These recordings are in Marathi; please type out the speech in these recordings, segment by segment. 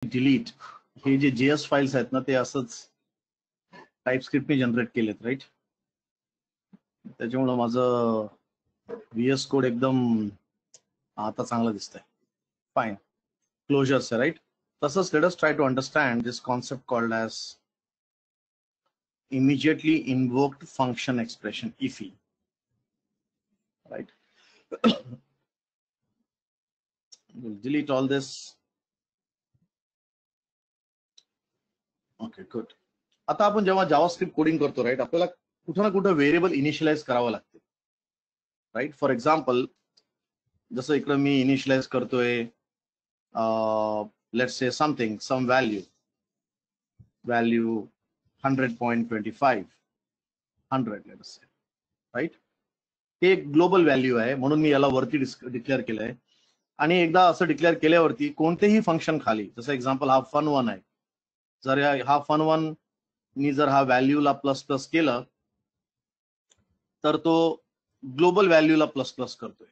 डिलीट हे जे JS फाइल्स आहेत ना ते असंच टाइपस्क्रिप्टने जनरेट केलेत, राईट. त्याच्यामुळे माझं VS कोड एकदम आता चांगलं दिसतंय. फाईन. क्लोजर्स आहे, राईट. तसंच let us try to understand this concept called as immediately invoked function expression, IFE, right. We'll delete all this. Okay, good. आता आपण जेव्हा जावास्क्रिप्ट कोडिंग करतो, राईट, आपल्याला कुठं ना कुठं व्हेरिएबल इनिशियलाइज करावं लागते, राईट. फॉर एक्झाम्पल जसं इकडं मी इनिशियलाइज करतोय let's say something, some value 100.25 100 let's say, right. हे एक ग्लोबल व्हॅल्यू आहे म्हणून मी याला वरती डिक्लेअर केलंय. आणि एकदा असं डिक्लेअर केल्यावरती कोणतेही फंक्शन खाली, जसं एक्झाम्पल हा fun1 आहे, जर हा fun1 नी जर हा व्हॅल्यूला प्लस प्लस केलं तर तो ग्लोबल व्हॅल्यूला प्लस प्लस करतोय.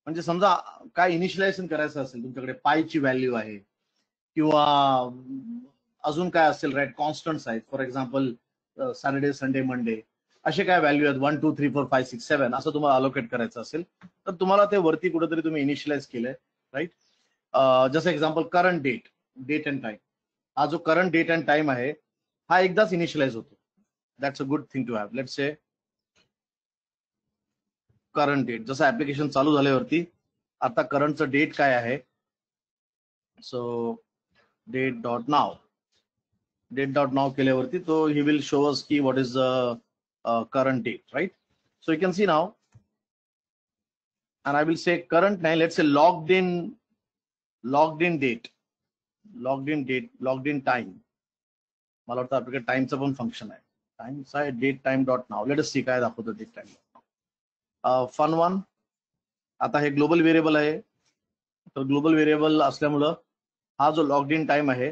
म्हणजे समजा काय इनिशियलायझेशन करायचं असेल, तुमच्याकडे पायची व्हॅल्यू आहे किंवा अजून काय असेल, राईट, कॉन्स्टंट्स आहेत. For example Saturday, Sunday, Monday असे काय व्हॅल्यू आहेत 1 2 3 4 5 6 7 असं तुम्हाला अलोकेट करायचं असेल तर तुम्हाला ते वरती कुठेतरी तुम्ही इनिशियलाइज केलंय, राईट. जसं example current date and time, हा जो करंट डेट अँड टाइम आहे हा एकदाच इनिशियलाइज होतो. That's a good thing to have. Let's say current date, जसं ऍप्लिकेशन चालू झाल्यावरती आता करंटचं डेट काय आहे, सो डेट डॉट नाव केल्यावरती तो ही विल शो अस की what is the current date, right. So you can see now, and I will say current now, let's say logged in date, logged in time. मला वाटतं आपल्याकडे टाइमचं पण फंक्शन आहे, टाइम्स आहे डेट टाइम डॉट नाव. लेट अस सी काय दाखवतो डेट टाइम. fun1 आता हे ग्लोबल व्हेरिएबल आहे, तर ग्लोबल व्हेरिएबल असल्यामुळं हा जो लॉग्ड इन टाइम आहे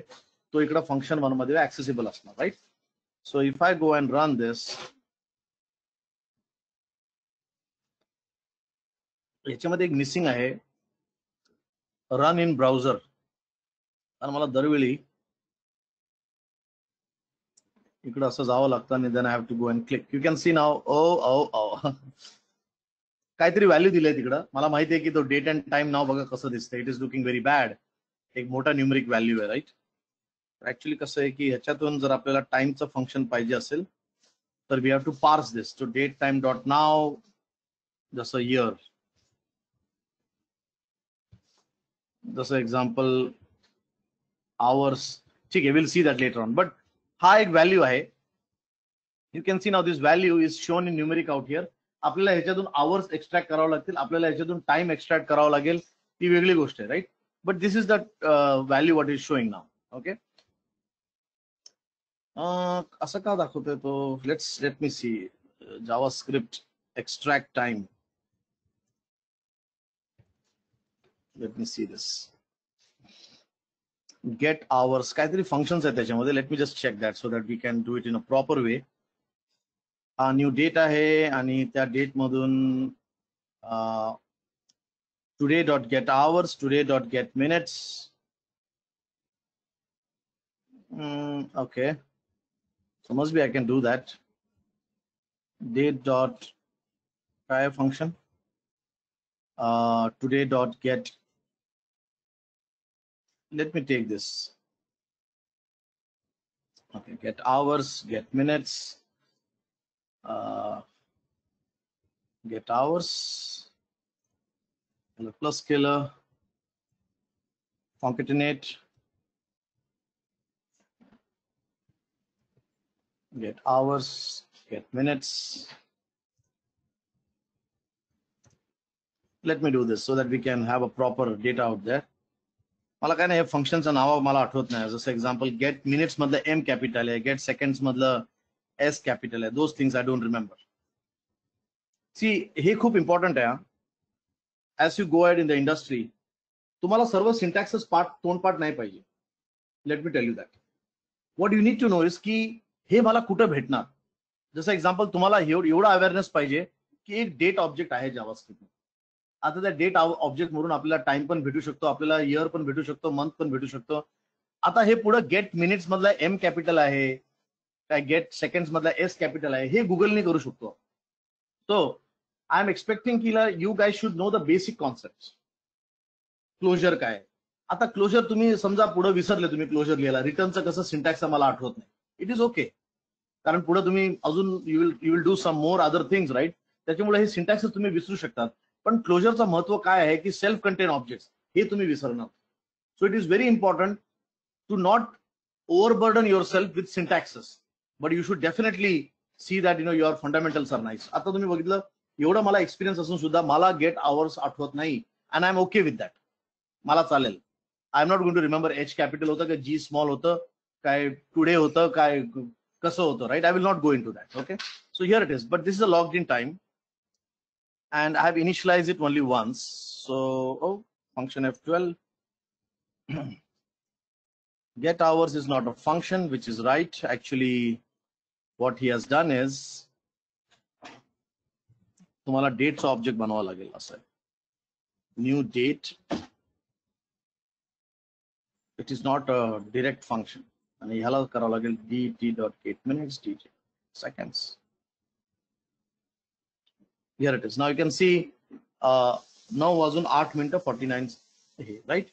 तो इकडे फंक्शन 1 मध्ये ऍक्सेसिबल असणार, right. So if I go and run this, याच्यामध्ये एक मिसिंग आहे, रन इन ब्राउझर. आणि मला दरवेळी इकडे असं जावं लागतं आणि then I have to go and click. You can see now काहीतरी व्हॅल्यू दिलंय तिकडं. मला माहिती आहे की तो डेट अँड टाइम नाव बघा कसं दिसतं. It is looking very bad. एक मोठा न्यूमरिक व्हॅल्यू आहे, राईट. ऍक्च्युली कसं आहे की ह्याच्यातून जर आपल्याला टाइमचं फंक्शन पाहिजे असेल तर वी हॅव टू पार्स दिस टू डेट टाइम डॉट नाव, जसं इयर, जसं एक्झाम्पल आवर्स. ठीक आहे, will see that later on. But हा एक व्हॅल्यू आहे. You can see now this value is shown in numeric out here. आपल्याला ह्याच्यातून आवर्स एक्स्ट्रॅक्ट करावं लागतील, आपल्याला ह्याच्यातून टाइम एक्स्ट्रॅक्ट करावं लागेल, ती वेगळी गोष्ट आहे, right. But this is the value what is showing now. Okay, असं का दाखवतोय तो. Let me see JavaScript extract time. Let me see this get hours, काहीतरी फंक्शन्स आहेत त्याच्यामध्ये. Let me just check that so that we can do it in a proper way. हा न्यू डेट आहे आणि त्या डेट मधून today dot get hours, today dot get minutes. Okay, so must be I can do that. Date dot function, today dot get, let me take this. Okay, get hours, get minutes, get hours, plus scalar, concatenate, get hours, get minutes. Let me do this so that we can have a proper data out there. मला काय नाही, फंक्शनचं नाव मला आठवत नाही. जसं एक्झाम्पल गेट मिनिट्स मधलं M कॅपिटल आहे, गेट सेकंड्स मधलं S कॅपिटल आहे. Those things I don't remember. See, हे खूप इम्पॉर्टंट आहे. As you go ahead in the industry, तुम्हाला सर्व सिंटॅक्सेस तोंडपाठ नाही पाहिजे. Let me tell you that. What you need to know is की हे मला कुठं भेटणार. जसं एक्झाम्पल तुम्हाला एवढा अवेअरनेस पाहिजे की एक डेट ऑब्जेक्ट आहे जावास्क्रिप्ट. आता त्या डेट ऑब्जेक्ट मधून आपल्याला टाइम पण भेटू शकतो, आपल्याला इयर पण भेटू शकतो, मंथ पण भेटू शकतो. आता हे पुढे गेट मिनिट्स मधला एम कॅपिटल आहे काय, गेट सेकंड्स मधला एस कॅपिटल आहे, हे गुगलने करू शकतो. सो आय एम एक्सपेक्टिंग की you guy should know the basic concept. Closure काय, आता क्लोजर तुम्ही समजा पुढे विसरले, तुम्ही क्लोजर लिहिला, रिटर्नचं कसं सिंटॅक्स मला आठवत नाही, इट इज ओके, कारण पुढे तुम्ही अजून you will do some more other things right, त्याच्यामुळे हे सिंटॅक्स तुम्ही विसरू शकतात. पण क्लोजरचं महत्व काय आहे की सेल्फ कंटेन ऑब्जेक्ट्स हे तुम्ही विसरणार. So it is very important to not overburden yourself with syntaxes, but you should definitely see that your fundamentals are nice. आता तुम्ही बघितलं, एवढं मला एक्सपिरियन्स असून सुद्धा मला गेट आवर्स आठवत नाही, and I am okay with that, मला चालेल. I am not going to remember H capital होतं का जी स्मॉल होतं काय, टुडे होतं काय, कसं होतं, right. I will not go into that. Okay, so here it is, but this is a logged in time and I have initialized it only once. So function F12 get hours is not a function, which is right. Actually what he has done is तुम्हाला dates object बनवावा लागेल असं, new date. It is not a direct function आणि ह्याला करावं लागेल dt.getMinutes dt seconds. Here it is. Now you can see 9 वाजून 8 मिनिटं 49 हे, राईट.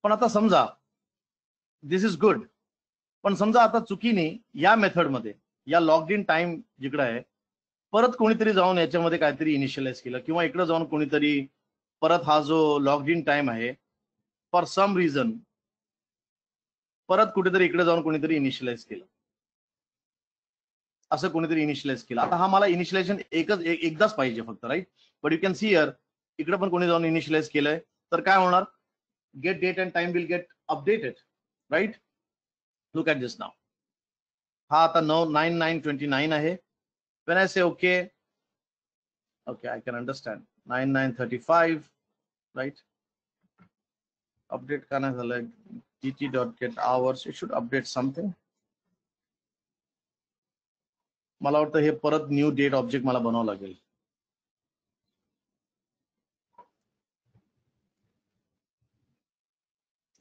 पण आता समजा दिस इज गुड, पण समजा आता चुकीने या मेथडमध्ये या लॉग्ड इन टाइम जिकडे आहे परत कोणीतरी जाऊन याच्यामध्ये काहीतरी इनिशियलाइज केलं, किंवा इकडे जाऊन कोणीतरी परत हा जो लॉग्ड इन टाइम आहे फॉर सम रिझन परत कुठेतरी इकडे जाऊन कोणीतरी इनिशियलाइज केलं, असं कोणीतरी इनिशियलाइज केलं. आता हा मला इनिशियलायझेशन एकदाच पाहिजे फक्त, right. But you can see here इकडे पण कोणी जाऊन इनिशियलाइज केलंय, तर काय होणार, get date and time will get updated, right. Look at this now. हा आता 9/9/29 आहे. When I say okay, okay I can understand 9/9/35, right. Update का नाही झालंय, dt.get hours, it should update something. मला वाटतं हे परत न्यू डेट ऑब्जेक्ट मला बनावं लागेल.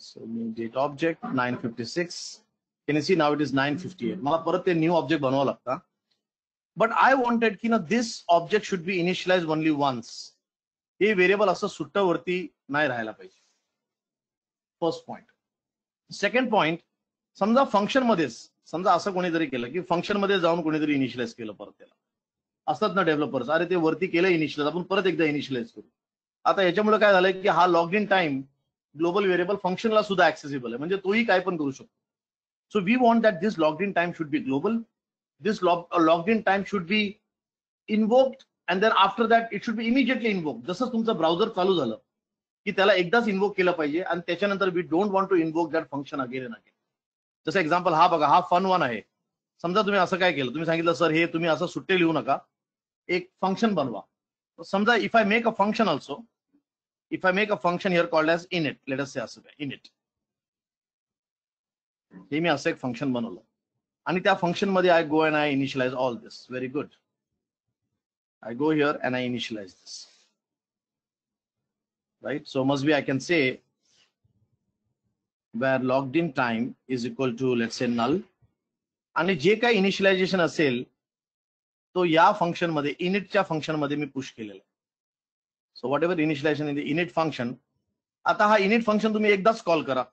So new date object 9:56. Can you see now it is 9:58. मला परत ते न्यू ऑब्जेक्ट बनवावं लागतं. But I wanted की ना this object should be initialized only once. हे व्हेरिएबल असं सुट्टावरती नाही राहायला पाहिजे. First point. सेकंड पॉइंट, समजा फंक्शन मध्येच समजा असं कोणीतरी केलं की फंक्शन मध्ये जाऊन कोणीतरी इनिशियलाइज केलं परत, त्याला असतात ना डेव्हलपर्स, अरे ते वरती केलं इनिशियलाइज, आपण परत एकदा इनिशियलाइज करू. आता याच्यामुळे काय झालंय की हा logged in time global variable फंक्शनला सुद्धा ऍक्सेसिबल आहे, म्हणजे तोही काय पण करू शकतो. So we want that this logged in time should be global, this logged in time should be invoked and then after that it should be immediately invoked. जसं तुमचं ब्राउझर चालू झालं की त्याला एकदाच इन्वोक केलं पाहिजे, आणि त्याच्यानंतर we don't want to invoke that function again and again. जसं एक्झाम्पल हा बघा, हा फन वन आहे. समजा तुम्ही असं काय केलं, तुम्ही सांगितलं सर हे तुम्ही असं सुट्टे लिहू नका, एक फंक्शन बनवा. समजा if I make a function also, if I make a function here called as init, let us say असं काय इनिट, हे मी असं एक फंक्शन बनवलं आणि त्या फंक्शन मध्ये I go and I initialize all this. Very good. I go here and I initialize this, right. So must be I can say where logged in time is equal to let's say null, आणि जे काही इनिशियलायझेशन असेल तो या फंक्शन मध्ये इनिटच्या फंक्शन मध्ये मी पुश केलेला आहे. So whatever initialization in the init function, आता हा इनिट फंक्शन तुम्ही एकदाच कॉल करा.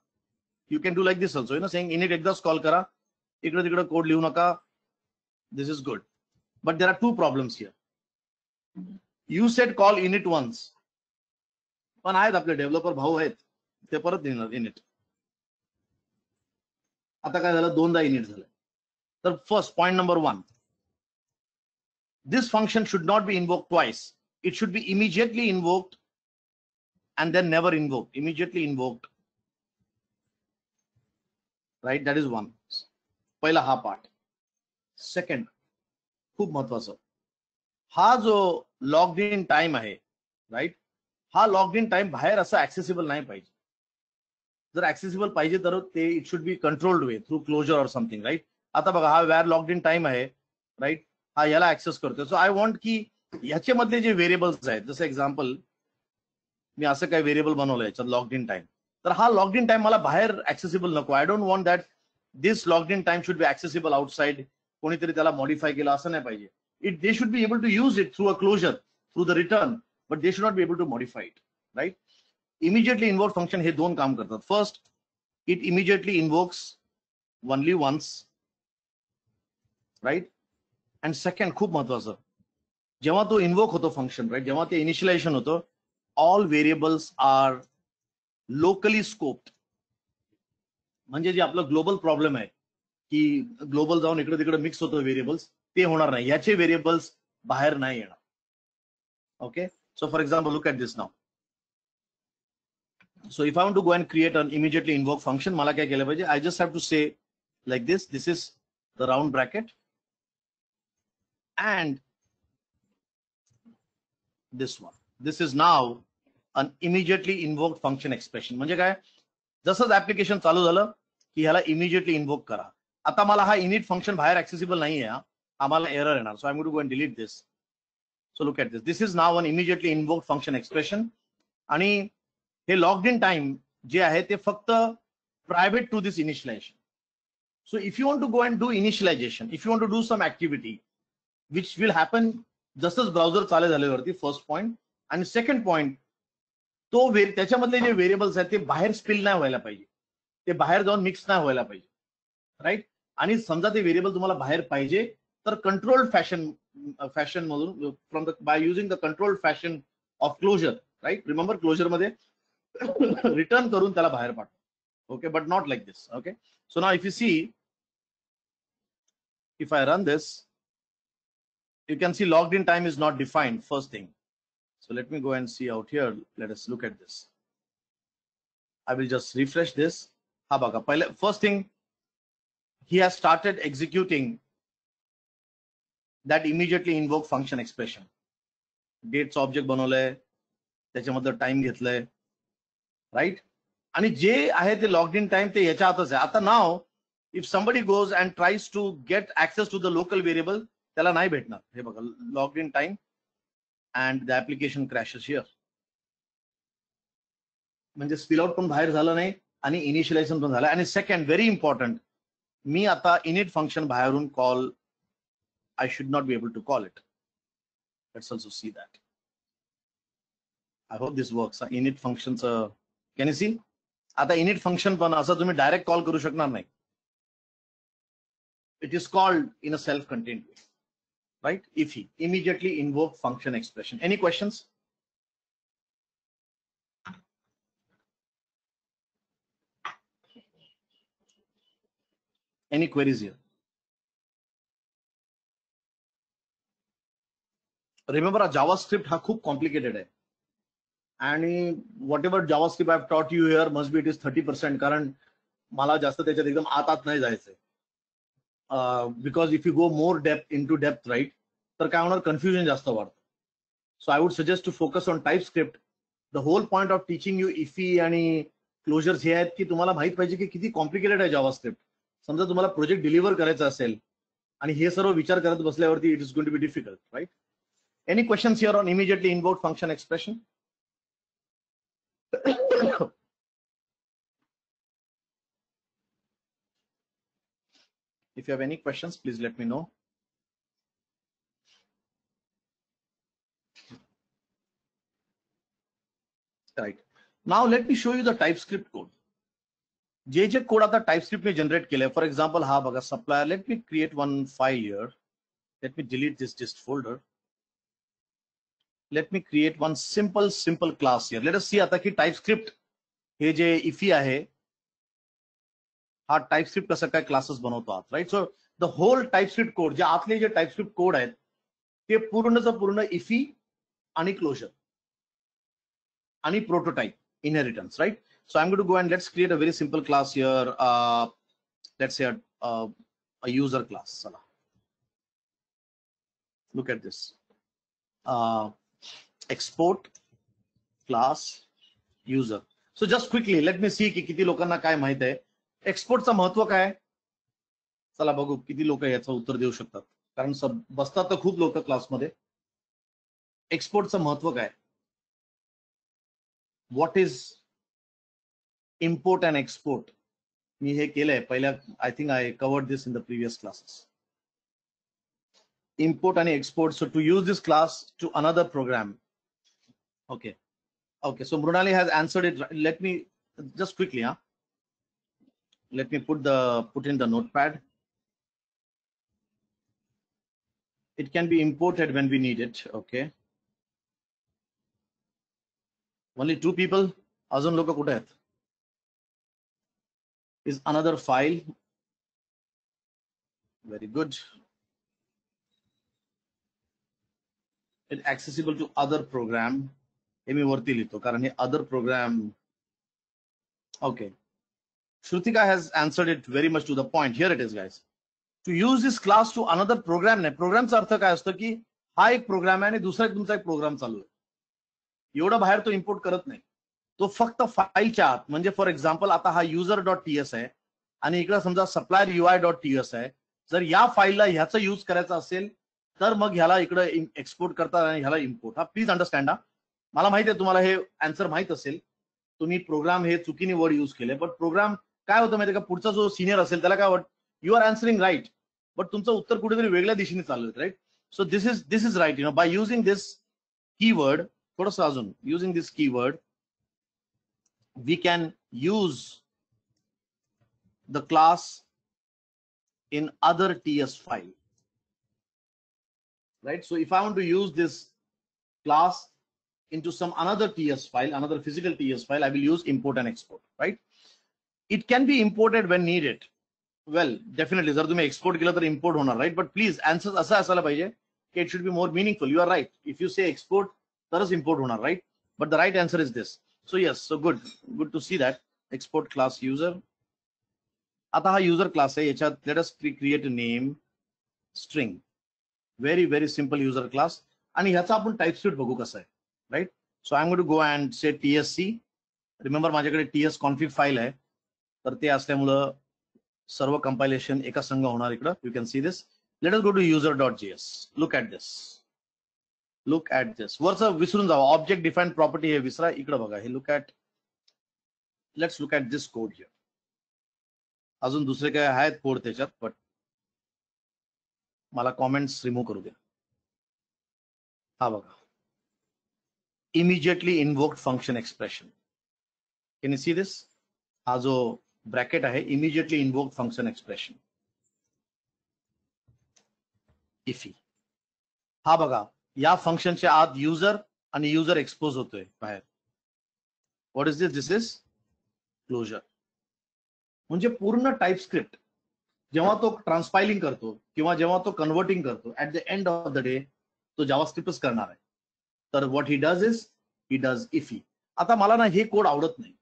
You can do like this also, saying init एकदाच कॉल करा, इकडे तिकडे कोड लिहू नका. This is good, but there are two problems here. You said call init once, पण आहेत आपले डेव्हलपर भाऊ आहेत, ते परत देणार इनिट. आता काय झालं, दोनदा इनिट झालं. तर first point number 1, this function should not be invoked twice. It should be immediately invoked and then never invoked. Immediately invoked, right? That is one. पहिला हा पार्ट. सेकंड, खूप महत्वाचं, हा जो लॉग्ड इन टाइम आहे, राईट, हा लॉग्ड इन टाइम बाहेर असं ऍक्सेसिबल नाही पाहिजे. जर ऍक्सेसिबल पाहिजे तर ते it should be controlled way through closure or something, right. आता बघा हा वेअर लॉग्ड इन टाइम आहे, राईट, हा याला ऍक्सेस करतोय. सो आय वॉन्ट की ह्याच्यामधले जे व्हेरिएबल्स आहेत, जसं एक्झाम्पल मी असं काय व्हेरिएबल बनवलं याच्यात लॉग्ड इन टाइम, तर हा लॉग्ड इन टाइम मला बाहेर ऍक्सेसिबल नको. I don't want that this logged in time should be accessible outside. कोणीतरी त्याला मॉडिफाय केलं असं नाही पाहिजे. They should be able to use it through a closure, through the return, but they should not be able to modify it. Right. Immediately invoke function हे दोन काम करतात. First, it immediately invokes only once, right. And second, खूप महत्वाचं, जेव्हा तो इन्व्होक होतो फंक्शन, राईट, जेव्हा ते इनिशियलायझेशन होतं, all variables are locally scoped. म्हणजे जे आपलं ग्लोबल प्रॉब्लेम आहे की ग्लोबल जाऊन इकडे तिकडे मिक्स होतं व्हेरिएबल्स, ते होणार नाही. याचे व्हेरिएबल्स बाहेर नाही येणार. Okay. So for example, look at this now. So if I want to go and create an immediately invoke function, मला काय केलं पाहिजे? I just have to say like this. This is the round bracket and this one. This is now an immediately invoked function expression. म्हणजे काय? जसंच ऍप्लिकेशन चालू झालं की ह्याला इमिजिएटली इन्व्होक करा. आता मला हा इनिट फंक्शन बाहेर ऍक्सेसिबल नाही आहे, आम्हाला एरर येणार. So I am going to go and delete this. So look at this. This is now an immediately invoked function expression. आणि हे लॉग्ड इन टाइम जे आहे ते फक्त private to this initialization. So if you want to go and do initialization, if you want to do some activity which will happen जसंच ब्राउझर चालू झाल्यावरती, फर्स्ट पॉईंट. आणि सेकंड पॉईंट, तो त्याच्यामधले जे व्हेरिएबल्स आहेत ते बाहेर स्पिल नाही व्हायला पाहिजे, ते बाहेर जाऊन मिक्स नाही व्हायला पाहिजे. राईट. आणि समजा ते व्हेरिएबल तुम्हाला बाहेर पाहिजे तर कंट्रोल्ड फॅशन मधून, from the by using the controlled fashion of closure. Right. Remember, closure मध्ये रिटर्न करून त्याला बाहेर पाठवा. Okay, but not like this. Okay. So now if you see, if I run this, you can see logged in time is not defined, first thing. So let me go and see out here. Let us look at this. I will just refresh this. Ha baga, first thing, he has started executing that immediately invoke function expression. Dates object बनवलंय, त्याच्यामध्ये टाइम घेतलंय, राईट. आणि जे आहे ते लॉग्ड इन टाइम ते याच्या आतच आहे. आता now if somebody goes and tries to get access to the local variable, त्याला नाही भेटणार. हे बघा, logged in time and the application crashes here. म्हणजे स्पिल आउट पण बाहेर झालं नाही आणि इनिशियलायझेशन पण झालं. आणि सेकंड, व्हेरी इम्पॉर्टंट, मी आता इनिट फंक्शन बाहेरून call, I should not be able to call it. Let's also see that. I hope this works. Init फंक्शनचं कॅन यू सी? आता इनिट फंक्शन पण असं तुम्ही डायरेक्ट कॉल करू शकणार नाही. It is called in a self contained way, right? If he immediately invoke function expression. Any questions? Any queries here? Remember, JavaScript हा खूप कॉम्प्लिकेटेड आहे. आणि what ever JavaScript I've taught you here must be it is 30%, कारण मला जास्त त्याच्यात एकदम आत नाही जायचंय. Because if you go more depth into depth, right, तर काय होणार, कन्फ्युजन जास्त वाढतं. So I would suggest to focus on TypeScript. The whole point of teaching you IIFE आणि क्लोजर्स हे आहेत की तुम्हाला माहित पाहिजे की किती कॉम्प्लिकेटेड आहे JavaScript. समजा तुम्हाला प्रोजेक्ट डिलिव्हर करायचा असेल आणि हे सर्व विचार करत बसल्यावरती it is going to be difficult, right? Any questions here on immediately invoked function expression? If you have any questions, please let me know. Right. Now let me show you the TypeScript code. जे कोड आता टाइपस्क्रिप्ट ने जनरेट केले, फॉर एक्झाम्पल हा बघा, supplier. Let me create one file here. Let me delete this dist folder. Let me create one simple class here. Let us see आता की टाइपस्क्रिप्ट हे जे इफी आहे, हा टाइपस्क्रिप्ट कसं काय क्लासेस बनवतो आहात, right? So the whole TypeScript code, जे आतले जे टाइपस्क्रिप्ट कोड आहेत ते पूर्णचं पूर्ण इफी आणि क्लोजर आणि prototype inheritance, right? So I'm going to go and let's create a very simple class here. Let's say a user class. Look at this. Export class user. So just quickly, let me see की किती लोकांना काय माहित आहे. एक्सपोर्टचं महत्व काय? चला बघू किती लोक याचं उत्तर देऊ शकतात, कारण बसतात तर खूप लोक क्लासमध्ये. एक्सपोर्टचं महत्व काय? What is import and export मी हे केलंय पहिल्या, I think I covered this in the previous classes. Import and export. So to use this class to another program. Okay. Okay. So Mrunali has answered it. Let me just quickly, let me put in the notepad. It can be imported when we need it. Okay. Only 2 people. Azun loka kuta आहेत? Is another file. Very good. It accessible to other program. हे मी वरती लिहितो कारण हे other program. Okay. Shrutika has answered it very much to the point. Here it is, guys. To use this class to another program नाही. प्रोग्रामचा अर्थ काय असतो की हा एक प्रोग्राम आहे आणि दुसरा तुमचा एक प्रोग्राम चालू आहे. एवढा बाहेर तो इम्पोर्ट करत नाही. तो फक्त फाईलच्या आत, म्हणजे फॉर एक्झाम्पल आता हा user.ts आहे आणि इकडे समजा supplier UI.ts आहे. जर या फाईलला ह्याचा यूज करायचा असेल तर मग ह्याला इकडे एक्सपोर्ट करतात आणि ह्याला इम्पोर्ट. Please understand. मला माहिती आहे तुम्हाला हे आन्सर माहित असेल, तुम्ही प्रोग्राम हे चुकीने वर्ड यूज केले, बट प्रोग्राम काय होतं माहिती का, पुढचा जो सिनियर असेल त्याला काय वाटतं you are answering right, but तुमचं उत्तर कुठेतरी वेगळ्या दिशेने चालू आहे, right. So this is right, by using this keyword, थोडंसं अजून using this keyword we can use the class in other TS file, right? So if I want to use this class into some another TS file, another physical TS file, I will use import and export, right? It can be imported when needed. Well, definitely जर तुम्ही export केलं तर import होणार, right? But please answer असं असायला पाहिजे की it should be more meaningful. You are right. If you say export, तरच import होणार, right? But the right answer is this. So yes, so good to see that. Export class user. आता हा युजर क्लास आहे, याच्यात let us create a name string. Very very simple user class, आणि ह्याचा आपण टाइपस्क्रिप्ट बघू कसं आहे, right. So I am going to go and say TSC. Remember माझ्याकडे TS कॉन्फिग फाईल आहे, तर ते असल्यामुळं सर्व कंपायलेशन एका संघ होणार इकडं. You can see this. Let us go to user.js. Look at this. वरचं विसरून जावं, ऑब्जेक्ट डिफाईन्ड प्रॉपर्टी हे विसरा, इकडं बघा हे. Let's look at this code here. अजून दुसरे काय आहेत कोड त्याच्यात, बट मला कॉमेंट्स रिमूव्ह करू द्या. हा बघा, immediately invoked function expression. Can you see this? हा जो ब्रॅकेट आहे, immediately invoked function expression IIFE. हा बघा, या फंक्शनच्या आत युजर आणि युजर एक्सपोज होतोय बाहेर. What is this? This is closure. म्हणजे पूर्ण टाइपस्क्रिप्ट जेव्हा तो ट्रान्सपाइलिंग करतो किंवा जेव्हा तो कन्व्हर्टिंग करतो, at the end of the day तो जावास्क्रिप्टच करणार आहे. तर what he does is he does IIFE. आता मला ना हे कोड आवडत नाही,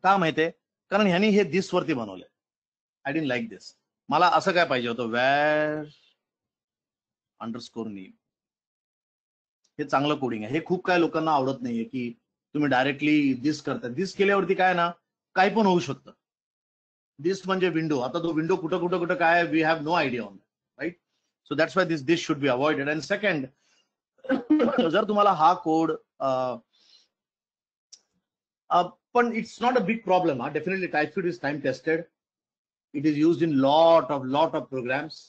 का माहितीये? कारण ह्यानी हे दिस वरती बनवलंय. आय डिडंट लाईक दिस. मला असं काय पाहिजे होतं, वेअर अंडरस्कोर नेम. हे चांगलं कोडिंग आहे. हे खूप काय लोकांना आवडत नाहीये की तुम्ही डायरेक्टली दिस करता. दिस केल्यावरती काय ना, काय पण होऊ शकतं. दिस म्हणजे विंडो. आता तो विंडो कुठं काय, we have no idea on that, right. So that's why this should be avoided. And second, जर तुम्हाला हा कोड पण it's not a big problem. हा definitely TypeScript is time tested. It is used in lot of programs.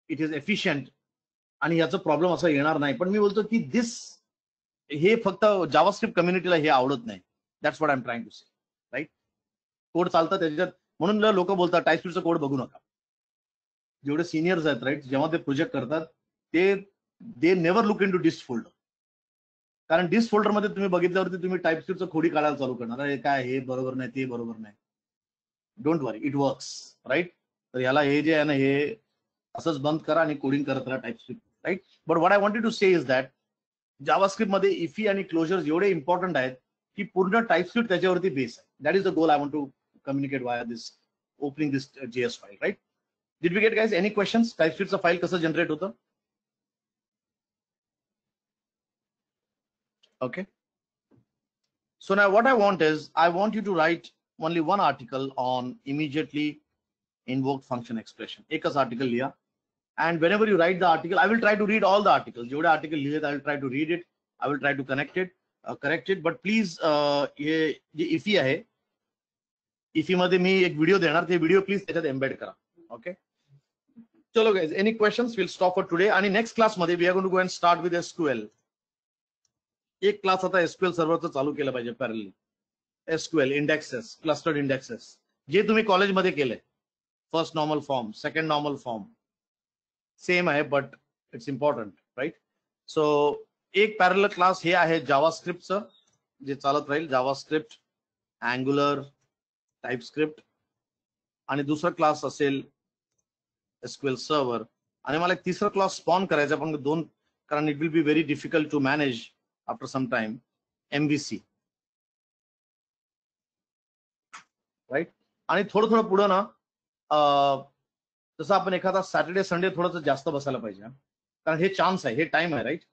It is efficient आणि याचा प्रॉब्लेम असा येणार नाही. पण मी बोलतो की दिस हे फक्त जावास्क्रिप्ट कम्युनिटीला हे आवडत नाही. That's what I am trying to say, right. Code चालतात त्याच्यात, म्हणून लोक बोलतात टाइपस्क्रिप्टचा कोड बघू नका. जेवढे सिनियर्स आहेत, राईट, जेव्हा ते प्रोजेक्ट करतात they never look into dist folder. कारण डिस्ट फोल्डर मध्ये तुम्ही बघितल्यावरती तुम्ही टाइपस्क्रिप्टचं खोडी काढायला चालू करणार. अरे काय हे बरोबर नाही, ते बरोबर नाही. Don't worry, it works, right. तर याला हे जे आहे ना, हे असंच बंद करा आणि कोडिंग करत राहा TypeScript, right. But what I wanted to say is that JavaScript मध्ये इफी आणि क्लोजर्स एवढे इम्पॉर्टंट आहेत की पूर्ण टाइपस्क्रिप्ट त्याच्यावरती बेस आहे. That is the goal I want to communicate via this opening this JS file, right? Did we get, guys, any questions? TypeScript file कसं generate होतं? Okay. So now what I want is, I want you to write only one article on immediately invoked function expression. एकच article लिहा. And whenever you write the article, I will try to read all the articles. जेवढे article लिहिलेत, I will try to read it. I will try to correct it. But please, ये इफी आहे, इफी मध्ये मी एक व्हिडिओ देणार, ते व्हिडिओ प्लीज त्याच्यात एम्बेड करा. ओके, चलो guys, any questions? Will stop for today. आणि नेक्स्ट क्लासमध्ये we are going to go and start with SQL. एक क्लास आता एसक्यूएल सर्व्हरचं चालू केलं पाहिजे parallelly. SQL indexes, clustered indexes, जे तुम्ही कॉलेजमध्ये केले. First normal form, second normal form same आहे, but it's important, right? So एक पॅरलल क्लास हे आहे जावास्क्रिप्टचं, जे चालत राहील. JavaScript, angular, TypeScript. आणि दुसरा क्लास असेल एसक्यूएल सर्व्हर. आणि मला एक तिसरा क्लास स्पॉन करायचा, पण दोन, कारण it will be very difficult to manage after some time. MVC, right? आणि थोडं थोडं पुढं ना, जसं आपण एखादा सॅटर्डे संडे थोडंसं जास्त बसायला पाहिजे, कारण हे चान्स आहे, हे टाइम आहे, राईट?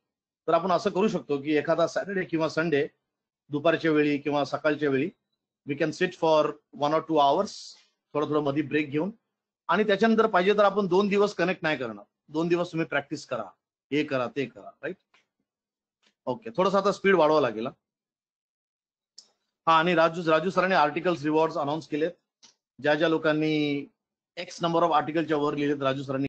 तर आपण असं करू शकतो की एखादा सॅटर्डे किंवा संडे दुपारच्या वेळी किंवा सकाळच्या वेळी we can sit for 1 or 2 hours, थोडं मध्ये ब्रेक घेऊन. आणि त्याच्यानंतर पाहिजे तर आपण 2 दिवस कनेक्ट नाही करणार. 2 दिवस तुम्ही प्रॅक्टिस करा, हे करा, ते करा, राईट? ओके, थोडंसं आता स्पीड वाढवावं लागेल. हा, आणि राजू सरांनी आर्टिकल्स रिवॉर्ड्स अनाऊन्स केलेत. ज्या ज्या लोकांनी एक्स नंबर ऑफ आर्टिकलच्या वर लिहिलेत, राजू सरांनी